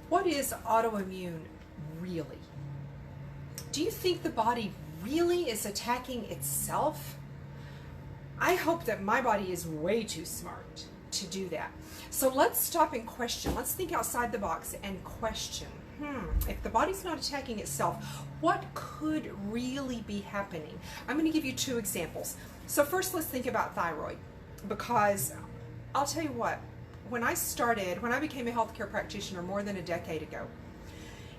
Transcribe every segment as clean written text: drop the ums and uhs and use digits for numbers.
What is autoimmune really? Do you think the body really is attacking itself? I hope that my body is way too smart to do that. So let's stop and question. Let's think outside the box and question. If the body's not attacking itself, what could really be happening? I'm going to give you two examples. So first, let's think about thyroid, because I'll tell you what, when I became a healthcare practitioner more than a decade ago,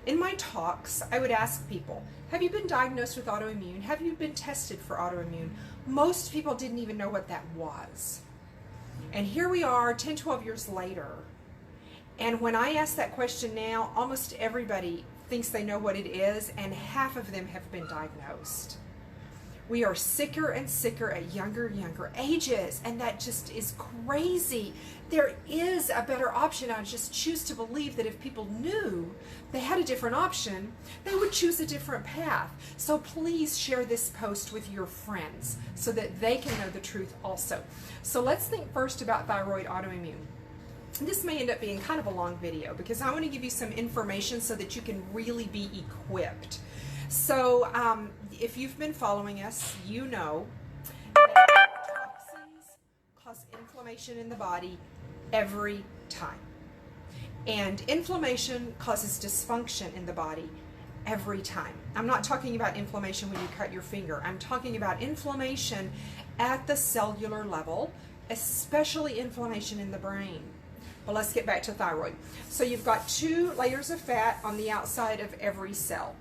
in my talks, I would ask people, have you been diagnosed with autoimmune? Have you been tested for autoimmune? Most people didn't even know what that was. And here we are 10, 12 years later. And when I ask that question now, almost everybody thinks they know what it is, and half of them have been diagnosed. We are sicker and sicker at younger ages, and that just is crazy. There is a better option. I just choose to believe that if people knew they had a different option, they would choose a different path. So please share this post with your friends so that they can know the truth also. So let's think first about thyroid autoimmune. This may end up being kind of a long video because I want to give you some information so that you can really be equipped. So if you've been following us, you know that toxins cause inflammation in the body every time. And inflammation causes dysfunction in the body every time. I'm not talking about inflammation when you cut your finger. I'm talking about inflammation at the cellular level, especially inflammation in the brain. Well, let's get back to thyroid. So you've got 2 layers of fat on the outside of every cell.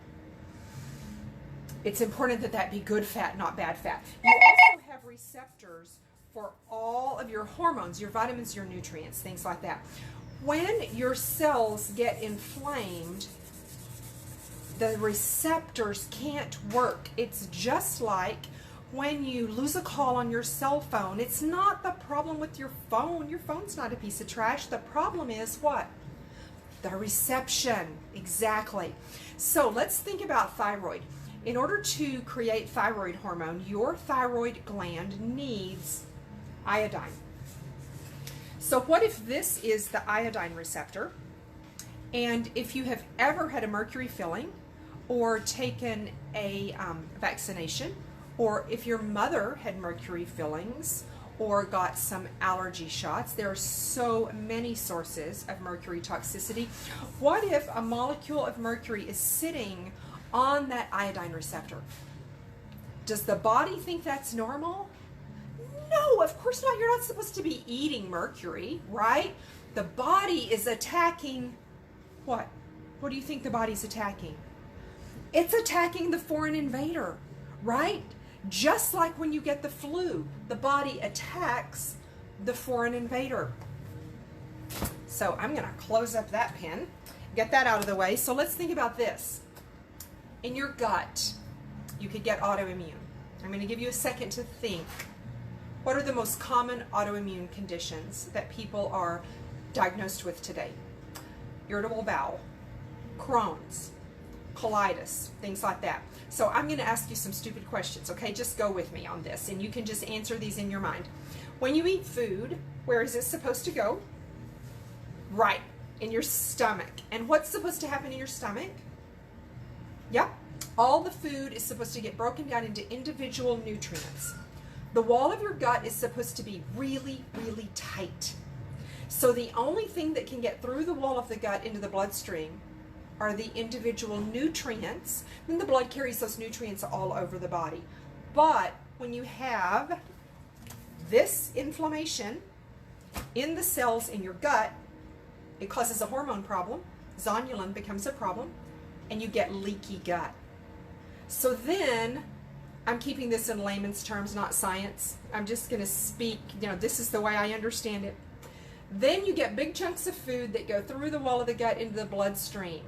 It's important that that be good fat, not bad fat. You also have receptors for all of your hormones, your vitamins, your nutrients, things like that. When your cells get inflamed, the receptors can't work. It's just like when you lose a call on your cell phone. It's not the problem with your phone. Your phone's not a piece of trash. The problem is what? The reception. Exactly. So let's think about thyroid. In order to create thyroid hormone, your thyroid gland needs iodine. So what if this is the iodine receptor, and if you have ever had a mercury filling or taken a vaccination, or if your mother had mercury fillings or got some allergy shots, there are so many sources of mercury toxicity. What if a molecule of mercury is sitting on that iodine receptor? Does the body think that's normal? No, of course not. You're not supposed to be eating mercury, right? The body is attacking what? What do you think the body's attacking? It's attacking the foreign invader, right? Just like when you get the flu, the body attacks the foreign invader. So I'm going to close up that pen, get that out of the way. So let's think about this. In your gut, you could get autoimmune. I'm going to give you a second to think. What are the most common autoimmune conditions that people are diagnosed with today? Irritable bowel, Crohn's, colitis, things like that. So I'm going to ask you some stupid questions, okay? Just go with me on this, and you can just answer these in your mind. When you eat food, where is it supposed to go? Right, in your stomach. And what's supposed to happen in your stomach? Yep, all the food is supposed to get broken down into individual nutrients. The wall of your gut is supposed to be really, really tight. So the only thing that can get through the wall of the gut into the bloodstream are the individual nutrients. Then the blood carries those nutrients all over the body. But when you have this inflammation in the cells in your gut, it causes a hormone problem. Zonulin becomes a problem, and you get leaky gut. So then, I'm keeping this in layman's terms, not science. I'm just going to speak, this is the way I understand it. Then you get big chunks of food that go through the wall of the gut into the bloodstream.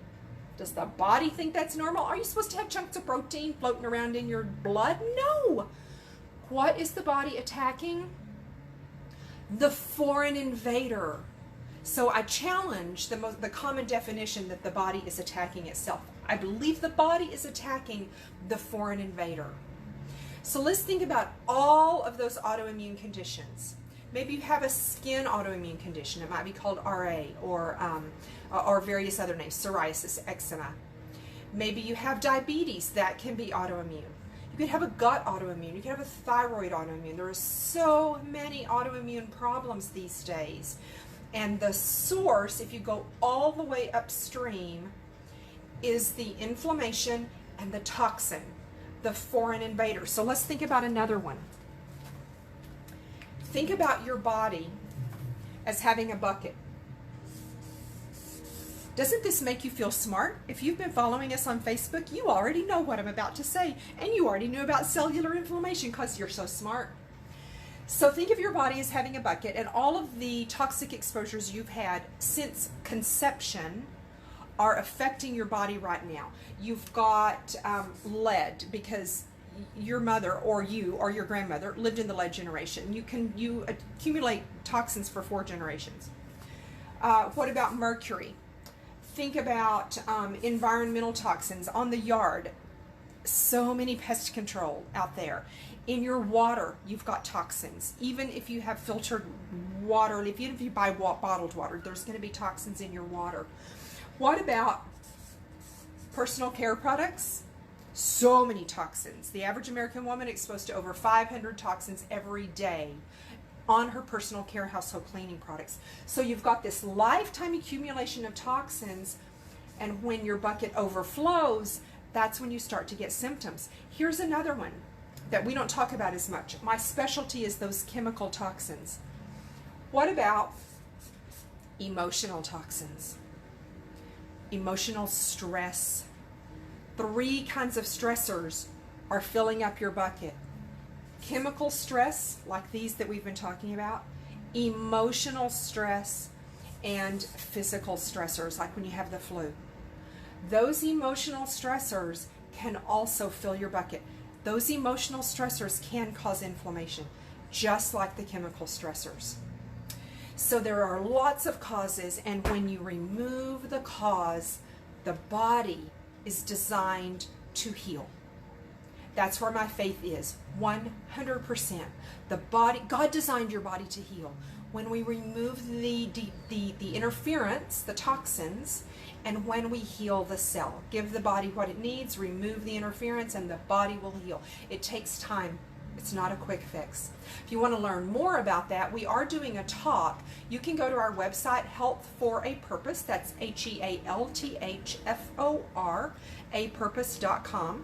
Does the body think that's normal? Are you supposed to have chunks of protein floating around in your blood? No. What is the body attacking? The foreign invader. So I challenge the common definition that the body is attacking itself. I believe the body is attacking the foreign invader. So let's think about all of those autoimmune conditions. Maybe you have a skin autoimmune condition. It might be called RA or various other names, psoriasis, eczema. Maybe you have diabetes. That can be autoimmune. You could have a gut autoimmune. You could have a thyroid autoimmune. There are so many autoimmune problems these days. And the source, if you go all the way upstream, is the inflammation and the toxin, the foreign invader. So let's think about another one. Think about your body as having a bucket. Doesn't this make you feel smart? If you've been following us on Facebook, you already know what I'm about to say, and you already knew about cellular inflammation because you're so smart. So think of your body as having a bucket, and all of the toxic exposures you've had since conception are affecting your body right now. You've got lead because your mother or you or your grandmother lived in the lead generation. You accumulate toxins for 4 generations. What about mercury? Think about environmental toxins on the yard. So many pest control out there. In your water, you've got toxins. Even if you have filtered water, even if you buy bottled water, there's going to be toxins in your water. What about personal care products? So many toxins. The average American woman exposed to over 500 toxins every day on her personal care household cleaning products. So you've got this lifetime accumulation of toxins, and when your bucket overflows, that's when you start to get symptoms. Here's another one that we don't talk about as much. My specialty is those chemical toxins. What about emotional toxins? Emotional stress. 3 kinds of stressors are filling up your bucket. Chemical stress, like these that we've been talking about, emotional stress, and physical stressors, like when you have the flu. Those emotional stressors can also fill your bucket. Those emotional stressors can cause inflammation, just like the chemical stressors. So there are lots of causes, and when you remove the cause, the body is designed to heal. That's where my faith is, 100%. The body, God designed your body to heal. When we remove the interference, the toxins, and when we heal the cell, give the body what it needs, remove the interference, and the body will heal. It takes time. It's not a quick fix. If you want to learn more about that, we are doing a talk. You can go to our website, Health for a Purpose. That's HEALTHFOR, apurpose.com.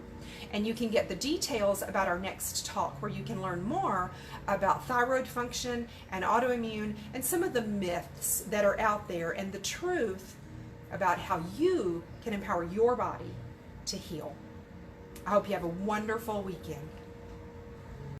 And you can get the details about our next talk, where you can learn more about thyroid function and autoimmune and some of the myths that are out there, and the truth about how you can empower your body to heal. I hope you have a wonderful weekend.